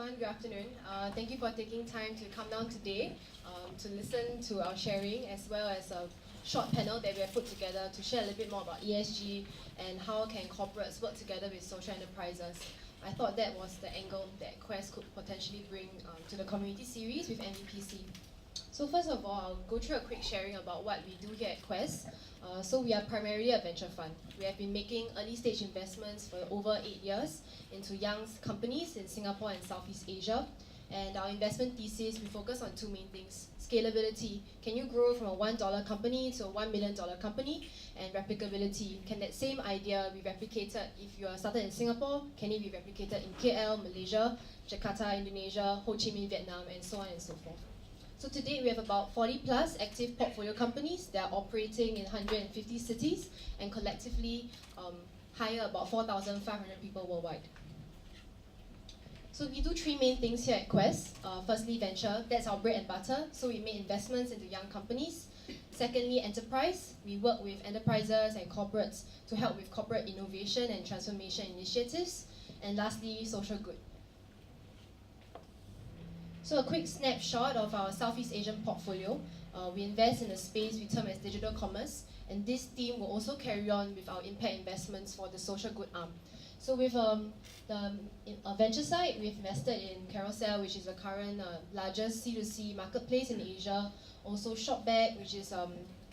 everyone. Good afternoon. Thank you for taking time to come down today to listen to our sharing, as well as a short panel that we have put together to share a little bit more about ESG and how can corporates work together with social enterprises. I thought that was the angle that Quest could potentially bring to the community series with NVPC. So first of all, I'll go through a quick sharing about what we do here at Quest. So we are primarily a venture fund. We have been making early stage investments for over 8 years into young companies in Singapore and Southeast Asia. And our investment thesis, we focus on two main things. Scalability. Can you grow from a $1 company to a $1 million company? And replicability. Can that same idea be replicated if you are started in Singapore? Can it be replicated in KL, Malaysia, Jakarta, Indonesia, Ho Chi Minh, Vietnam, and so on and so forth. So today we have about 40 plus active portfolio companies that are operating in 150 cities and collectively hire about 4,500 people worldwide. So we do three main things here at Quest. Firstly, venture, that's our bread and butter. So we make investments into young companies. Secondly, enterprise. We work with enterprises and corporates to help with corporate innovation and transformation initiatives. And lastly, social good. So a quick snapshot of our Southeast Asian portfolio. We invest in a space we term as digital commerce, and this theme will also carry on with our impact investments for the social good arm. So with the venture side, we've invested in Carousel, which is the current largest C2C marketplace in Asia. Also Shopback, which is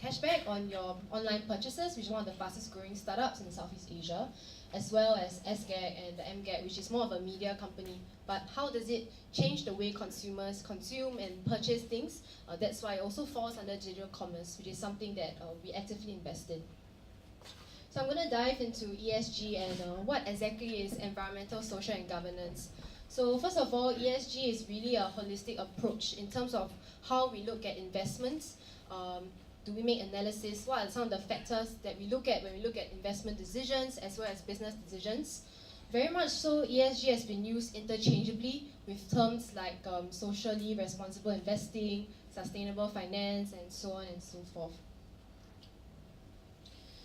cashback on your online purchases, which is one of the fastest growing startups in Southeast Asia, as well as SGAG and the MGAG, which is more of a media company. But how does it change the way consumers consume and purchase things? That's why it also falls under digital commerce, which is something that we actively invest in. So I'm going to dive into ESG and what exactly is environmental, social, and governance. So first of all, ESG is really a holistic approach in terms of how we look at investments. Do we make analysis? What are some of the factors that we look at when we look at investment decisions as well as business decisions? Very much so, ESG has been used interchangeably with terms like socially responsible investing, sustainable finance, and so on and so forth.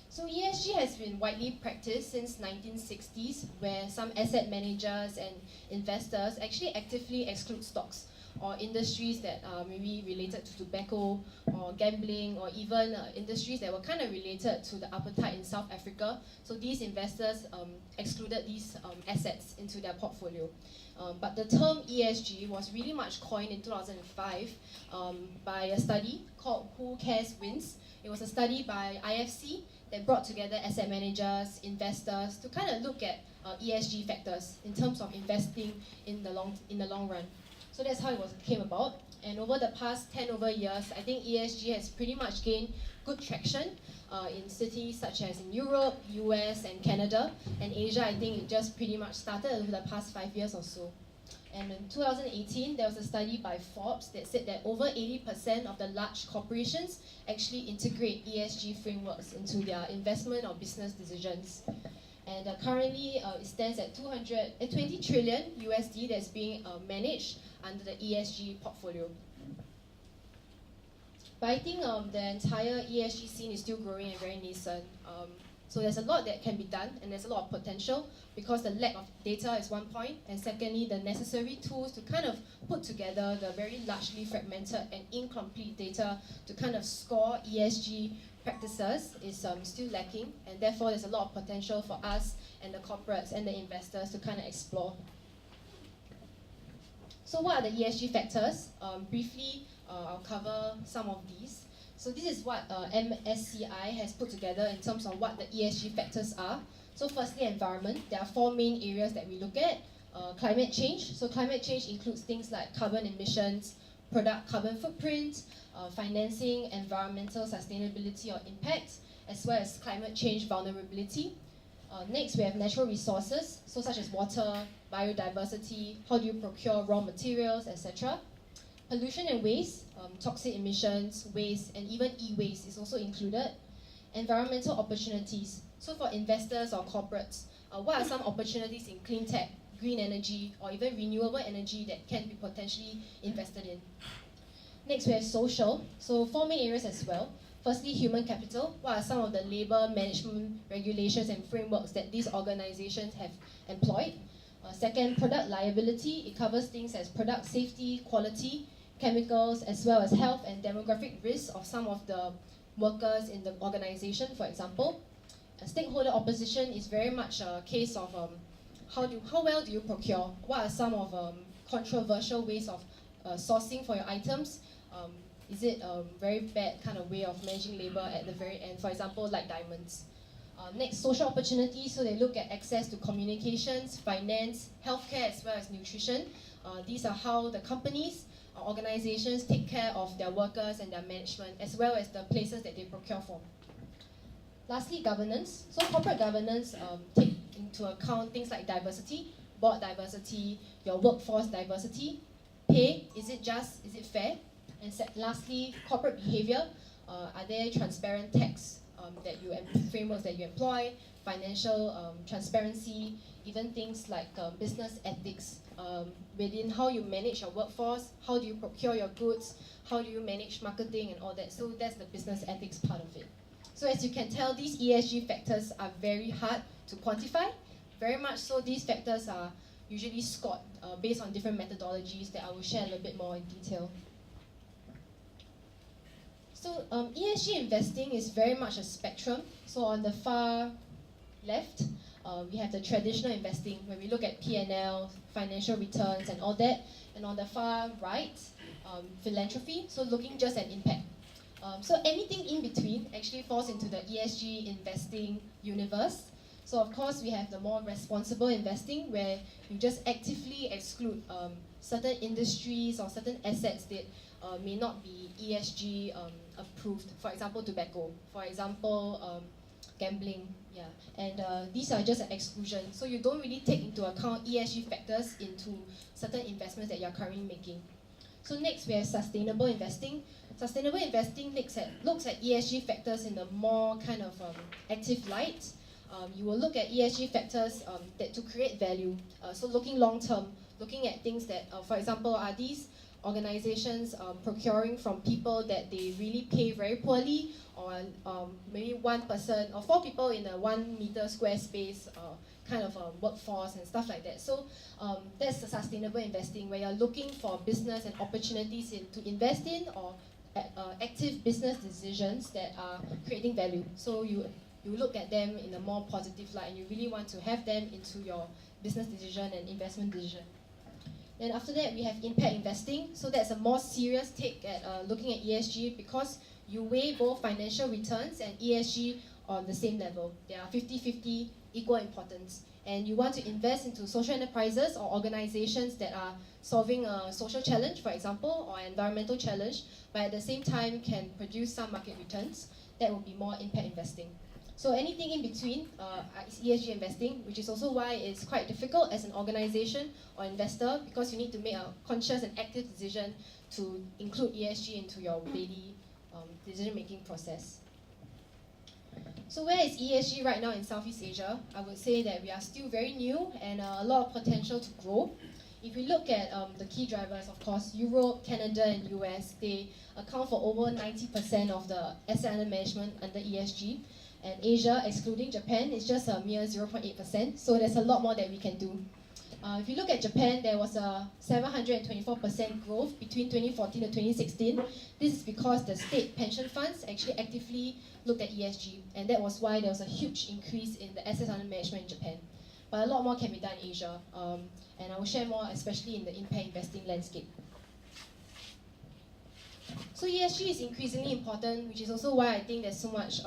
So ESG has been widely practiced since 1960s, where some asset managers and investors actually actively exclude stocks or industries that are maybe related to tobacco or gambling, or even industries that were kind of related to the apartheid in South Africa. So these investors excluded these assets into their portfolio. But the term ESG was really much coined in 2005 by a study called Who Cares Wins. It was a study by IFC that brought together asset managers, investors to kind of look at ESG factors in terms of investing in the long run. So that's how it came about. And over the past 10 over years, I think ESG has pretty much gained good traction in cities such as in Europe, US, and Canada. And Asia, I think it just pretty much started over the past 5 years or so. And in 2018, there was a study by Forbes that said that over 80% of the large corporations actually integrate ESG frameworks into their investment or business decisions. And currently, it stands at 20 trillion USD that's being managed under the ESG portfolio. But I think the entire ESG scene is still growing and very nascent. So there's a lot that can be done, and there's a lot of potential because the lack of data is one point, and secondly, the necessary tools to kind of put together the very largely fragmented and incomplete data to kind of score ESG practices is still lacking, and therefore there's a lot of potential for us and the corporates and the investors to kind of explore. So what are the ESG factors? Briefly, I'll cover some of these. So this is what MSCI has put together in terms of what the ESG factors are. So firstly, environment. There are 4 main areas that we look at. Climate change. So climate change includes things like carbon emissions, product carbon footprint, financing, environmental sustainability or impact, as well as climate change vulnerability. Next, we have natural resources, so such as water, biodiversity, how do you procure raw materials, etc. Pollution and waste, toxic emissions, waste, and even e-waste is also included. Environmental opportunities. So for investors or corporates, what are some opportunities in clean tech, green energy, or even renewable energy that can be potentially invested in? Next, we have social. So 4 main areas as well. Firstly, human capital. What are some of the labor management regulations and frameworks that these organizations have employed? Second, product liability. It covers things as product safety, quality, chemicals, as well as health and demographic risks of some of the workers in the organization, for example. Stakeholder opposition is very much a case of how well do you procure? What are some of controversial ways of sourcing for your items? Is it a very bad kind of way of managing labor at the very end? For example, like diamonds. Next, social opportunities. So they look at access to communications, finance, healthcare, as well as nutrition. These are how the companies or organizations take care of their workers and their management, as well as the places that they procure from. Lastly, governance. So corporate governance take into account things like diversity, board diversity, your workforce diversity, pay, is it just, is it fair? And lastly, corporate behavior. Are there transparent tax frameworks that you employ, financial transparency, even things like business ethics within how you manage your workforce, how do you procure your goods, how do you manage marketing and all that. So that's the business ethics part of it. So as you can tell, these ESG factors are very hard to quantify. Very much so, these factors are usually scored based on different methodologies that I will share a little bit more in detail. So ESG investing is very much a spectrum. So on the far left, we have the traditional investing, where we look at P&L, financial returns and all that. And on the far right, philanthropy, so looking just at impact. So anything in between actually falls into the ESG investing universe. So of course we have the more responsible investing, where you just actively exclude certain industries or certain assets that may not be ESG approved. For example, tobacco. For example, gambling. Yeah, and these are just an exclusion. So you don't really take into account ESG factors into certain investments that you're currently making. So next we have sustainable investing. Sustainable investing looks at ESG factors in a more kind of active light. You will look at ESG factors to create value. So looking long term, looking at things that, for example, are these organizations procuring from people that they really pay very poorly, or maybe one person or 4 people in a 1 meter square space kind of workforce and stuff like that. So that's the sustainable investing, where you're looking for business and opportunities to invest in, or active business decisions that are creating value. So you look at them in a more positive light, and you really want to have them into your business decision and investment decision. Then after that, we have impact investing. So that's a more serious take at looking at ESG, because you weigh both financial returns and ESG on the same level. They are 50-50, equal importance. And you want to invest into social enterprises or organizations that are solving a social challenge, for example, or an environmental challenge, but at the same time can produce some market returns. That will be more impact investing. So anything in between is ESG investing, which is also why it's quite difficult as an organization or investor, because you need to make a conscious and active decision to include ESG into your daily decision-making process. So where is ESG right now in Southeast Asia? I would say that we are still very new and a lot of potential to grow. If we look at the key drivers, of course, Europe, Canada, and US, they account for over 90% of the asset under management under ESG. And Asia, excluding Japan, is just a mere 0.8%. So there's a lot more that we can do. If you look at Japan, there was a 724% growth between 2014 and 2016. This is because the state pension funds actually actively looked at ESG, and that was why there was a huge increase in the assets under management in Japan. But a lot more can be done in Asia, and I will share more, especially in the impact investing landscape. So ESG is increasingly important, which is also why I think there's so much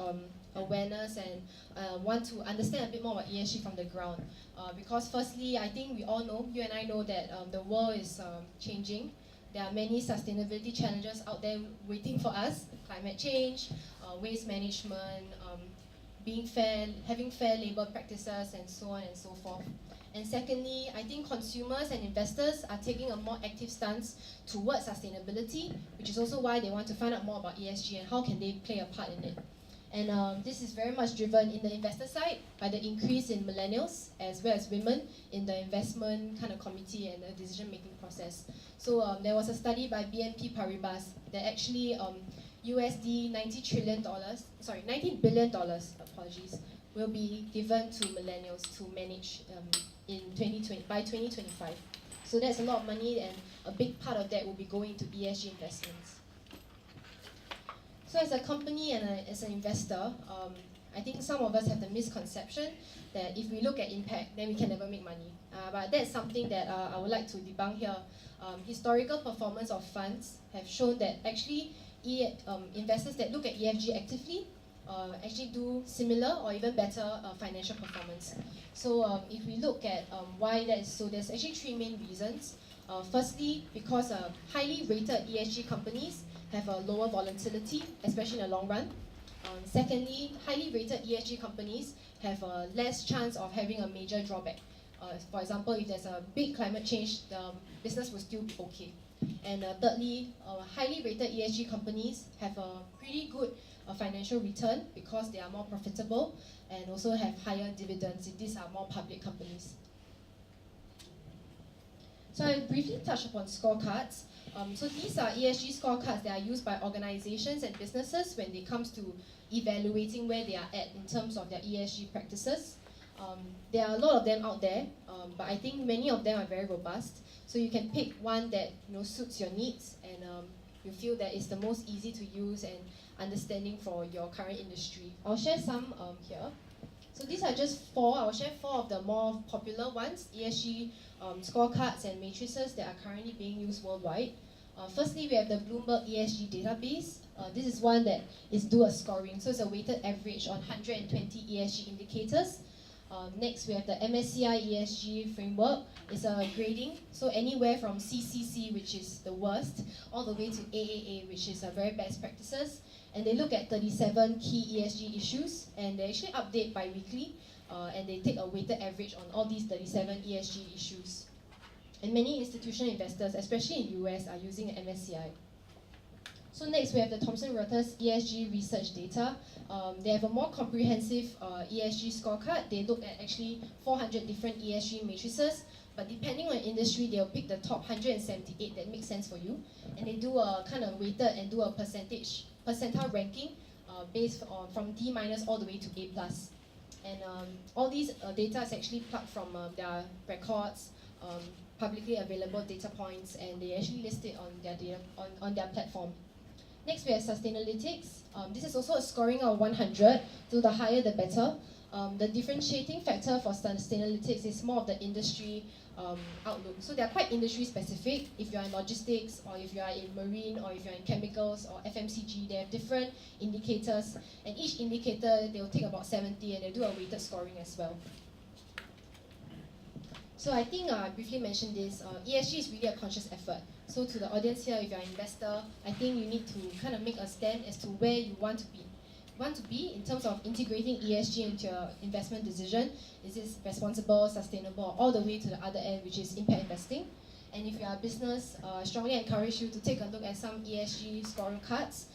awareness and want to understand a bit more about ESG from the ground. Because firstly, I think we all know, you and I know that the world is changing. There are many sustainability challenges out there waiting for us: climate change, waste management, being fair, having fair labor practices, and so on and so forth. And secondly, I think consumers and investors are taking a more active stance towards sustainability, which is also why they want to find out more about ESG and how can they play a part in it. And this is very much driven in the investor side by the increase in millennials as well as women in the investment kind of committee and the decision-making process. So there was a study by BNP Paribas that actually $90 billion, apologies, will be given to millennials to manage by 2025. So that's a lot of money, and a big part of that will be going to ESG investments. So as a company and as an investor, I think some of us have the misconception that if we look at impact, then we can never make money. But that's something that I would like to debunk here. Historical performance of funds have shown that actually investors that look at ESG actively actually do similar or even better financial performance. So if we look at why that is so, there's actually three main reasons. Firstly, because highly rated ESG companies have a lower volatility, especially in the long run. Secondly, highly rated ESG companies have a less chance of having a major drawback. For example, if there's a big climate change, the business will still be okay. And thirdly, highly rated ESG companies have a pretty good financial return because they are more profitable and also have higher dividends if these are more public companies. So I briefly touched upon scorecards. So these are ESG scorecards that are used by organizations and businesses when it comes to evaluating where they are at in terms of their ESG practices. There are a lot of them out there, but I think many of them are very robust. So you can pick one that suits your needs and you feel that it's the most easy to use and understanding for your current industry. I'll share some here. So these are just four. I'll share four of the more popular ones, ESG scorecards and matrices that are currently being used worldwide. Firstly, we have the Bloomberg ESG database. This is one that is do a scoring, so it's a weighted average on 120 ESG indicators. Next, we have the MSCI ESG framework. It's a grading, so anywhere from CCC, which is the worst, all the way to AAA, which is a very best practices. And they look at 37 key ESG issues, and they actually update bi-weekly, and they take a weighted average on all these 37 ESG issues. And many institutional investors, especially in US, are using MSCI. So next, we have the Thomson Reuters ESG research data. They have a more comprehensive ESG scorecard. They look at actually 400 different ESG matrices, but depending on industry, they'll pick the top 178 that make sense for you. And they do a kind of weighted and do a percentile ranking based on from D- all the way to A+. And all these data is actually plucked from their records, publicly available data points, and they actually list it on their data on their platform. Next, we have Sustainalytics. This is also a scoring of 100, so the higher the better. The differentiating factor for Sustainalytics is more of the industry outlook. So they are quite industry specific. If you are in logistics, or if you are in marine, or if you are in chemicals, or FMCG, they have different indicators. And each indicator, they will take about 70, and they do a weighted scoring as well. So I think I briefly mentioned this, ESG is really a conscious effort. So to the audience here, if you're an investor, I think you need to kind of make a stand as to where you want to be in terms of integrating ESG into your investment decision. Is this responsible, sustainable, all the way to the other end, which is impact investing? And if you are a business, I strongly encourage you to take a look at some ESG scorecards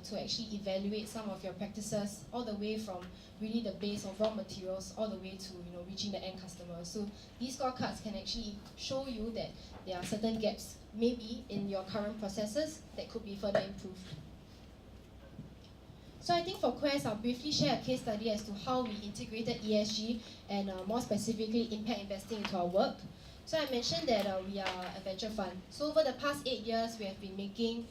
to actually evaluate some of your practices, all the way from really the base of raw materials, all the way to reaching the end customer. So these scorecards can actually show you that there are certain gaps, maybe in your current processes, that could be further improved. So I think for Quest, I'll briefly share a case study as to how we integrated ESG and more specifically impact investing into our work. So I mentioned that we are a venture fund. So over the past 8 years, we have been making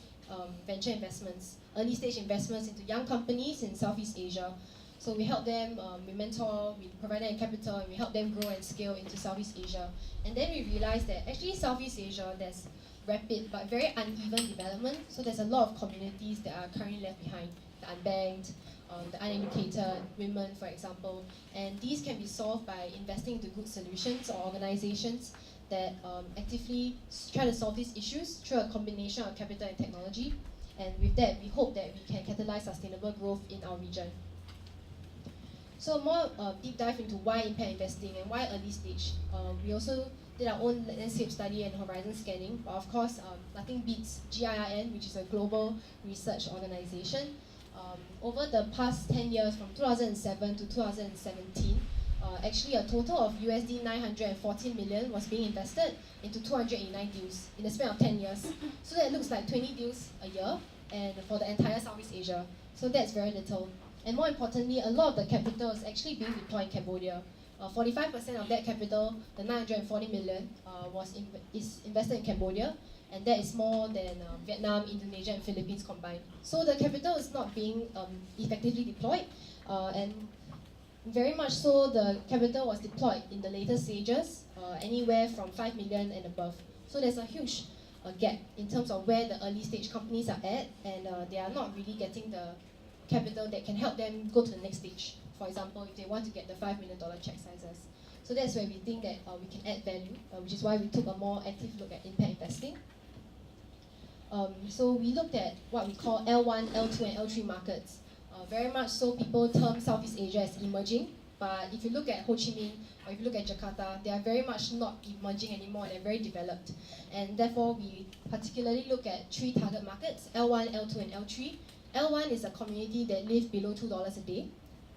venture investments, early stage investments into young companies in Southeast Asia. So we help them, we mentor, we provide them capital, and we help them grow and scale into Southeast Asia. And then we realized that actually Southeast Asia, there's rapid but very uneven development. So there's a lot of communities that are currently left behind, the unbanked, the uneducated, women, for example. And these can be solved by investing into good solutions or organizations that actively try to solve these issues through a combination of capital and technology. And with that, we hope that we can catalyze sustainable growth in our region. So more deep dive into why impact investing and why early stage. We also did our own landscape study and horizon scanning, but of course, nothing beats GIIN, which is a global research organization. Over the past 10 years, from 2007 to 2017, actually a total of USD 914 million was being invested into 289 deals in the span of 10 years. So that looks like 20 deals a year, and for the entire Southeast Asia. So that's very little. And more importantly, a lot of the capital is actually being deployed in Cambodia. 45% of that capital, the 940 million, is invested in Cambodia, and that is more than Vietnam, Indonesia, and Philippines combined. So the capital is not being effectively deployed, and very much so the capital was deployed in the later stages, anywhere from 5 million and above. So there's a huge gap in terms of where the early stage companies are at, and they are not really getting the capital that can help them go to the next stage. For example, if they want to get the $5 million check sizes. So that's where we think that we can add value, which is why we took a more active look at impact investing. So we looked at what we call L1, L2, and L3 markets. Very much so people term Southeast Asia as emerging, but if you look at Ho Chi Minh or if you look at Jakarta, they are very much not emerging anymore, they're very developed. And therefore, we particularly look at 3 target markets, L1, L2, and L3. L1 is a community that live below $2 a day.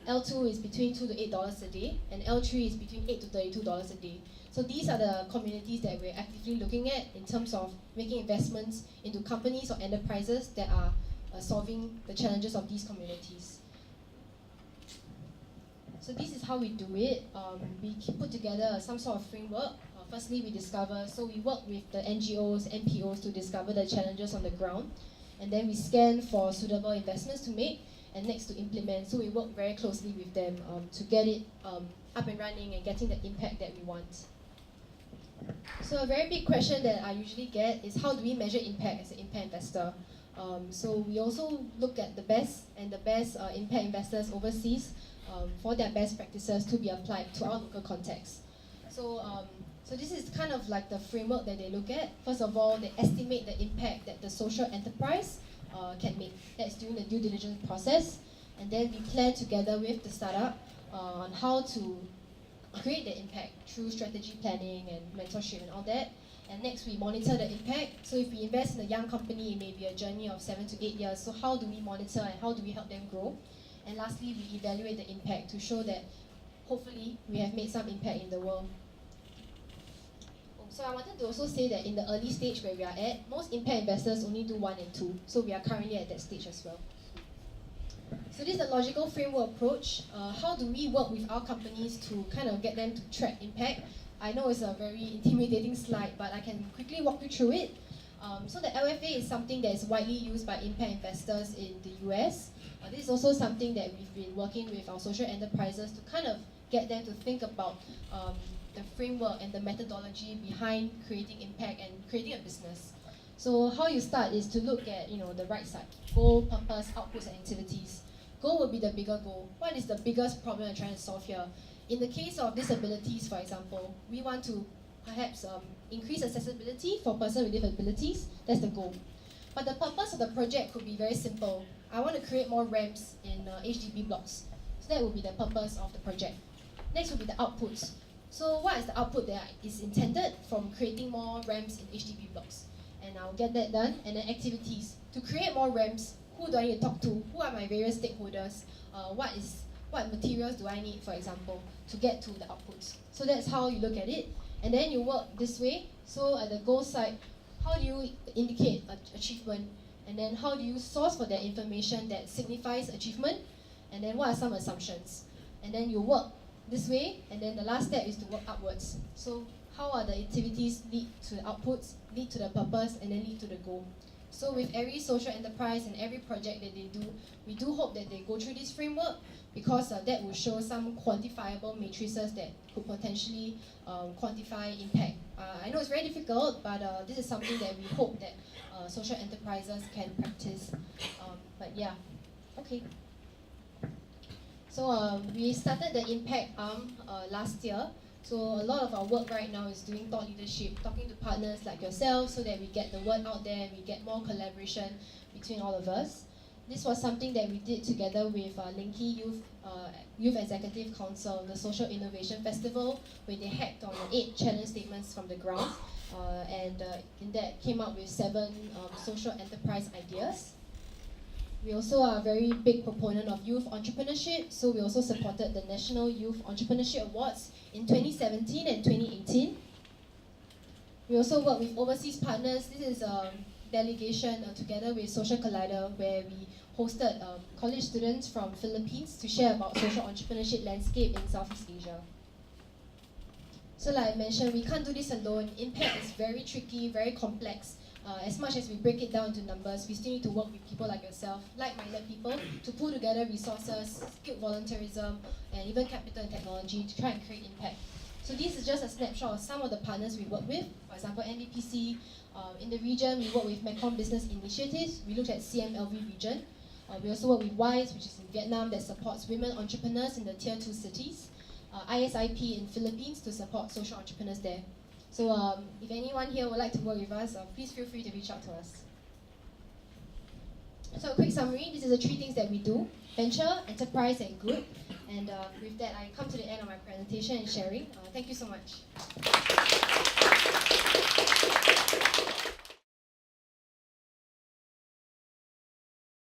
L2 is between $2 to $8 a day, and L3 is between $8 to $32 a day. So these are the communities that we're actively looking at in terms of making investments into companies or enterprises that are solving the challenges of these communities. So this is how we do it. We put together some sort of framework. Firstly, we discover, so we work with the NGOs, NPOs to discover the challenges on the ground. And then we scan for suitable investments to make, and next to implement. So we work very closely with them to get it up and running and getting the impact that we want. So a very big question that I usually get is how do we measure impact as an impact investor? So we also look at the best impact investors overseas for their best practices to be applied to our local context. So this is kind of like the framework that they look at. First of all, they estimate the impact that the social enterprise can make. That's during the due diligence process. And then we plan together with the startup on how to create the impact through strategy planning and mentorship and all that. And next, we monitor the impact. So if we invest in a young company, it may be a journey of 7 to 8 years. So how do we monitor and how do we help them grow? And lastly, we evaluate the impact to show that hopefully we have made some impact in the world. So I wanted to also say that in the early stage where we are at, most impact investors only do 1 and 2. So we are currently at that stage as well. So this is the logical framework approach. How do we work with our companies to kind of get them to track impact? I know it's a very intimidating slide, but I can quickly walk you through it. So the LFA is something that is widely used by impact investors in the US. This is also something that we've been working with our social enterprises to kind of get them to think about the framework and the methodology behind creating impact and creating a business. So how you start is to look at the right side, goal, purpose, outputs, and activities. Goal will be the bigger goal. What is the biggest problem you're trying to solve here? In the case of disabilities, for example, we want to perhaps increase accessibility for persons with disabilities. That's the goal. But the purpose of the project could be very simple. I want to create more ramps in HDB blocks. So that will be the purpose of the project. Next will be the outputs. So what is the output that is intended from creating more ramps in HDB blocks? And I'll get that done. And then activities. To create more ramps, who do I need to talk to? Who are my various stakeholders? What materials do I need, for example, to get to the outputs? So that's how you look at it. And then you work this way. So at the goal side, how do you indicate achievement? And then how do you source for that information that signifies achievement? And then what are some assumptions? And then you work this way, and then the last step is to work upwards. So how are the activities lead to the outputs, lead to the purpose, and then lead to the goal? So with every social enterprise and every project that they do, we do hope that they go through this framework because that will show some quantifiable matrices that could potentially quantify impact. I know it's very difficult, but this is something that we hope that social enterprises can practice. But yeah, okay. So we started the impact arm last year. So a lot of our work right now is doing thought leadership, talking to partners like yourself so that we get the word out there and we get more collaboration between all of us. This was something that we did together with Linky Youth Executive Council, the Social Innovation Festival, where they hacked on 8 challenge statements from the ground. And in that came up with 7 social enterprise ideas. We also are a very big proponent of youth entrepreneurship, so we also supported the National Youth Entrepreneurship Awards in 2017 and 2018. We also work with overseas partners. This is a delegation together with Social Collider, where we hosted college students from Philippines to share about social entrepreneurship landscape in Southeast Asia. So like I mentioned, we can't do this alone. Impact is very tricky, very complex. As much as we break it down to numbers, we still need to work with people like yourself, like-minded people, to pull together resources, skilled volunteerism, and even capital and technology to try and create impact. So this is just a snapshot of some of the partners we work with. For example, NDPC. In the region, we work with Mekong Business Initiatives. We looked at CMLV region. We also work with WISE, which is in Vietnam, that supports women entrepreneurs in the Tier 2 cities. ISIP in Philippines to support social entrepreneurs there. So if anyone here would like to work with us, please feel free to reach out to us. So a quick summary, these are the 3 things that we do: venture, enterprise, and good. And with that, I come to the end of my presentation and sharing. Thank you so much.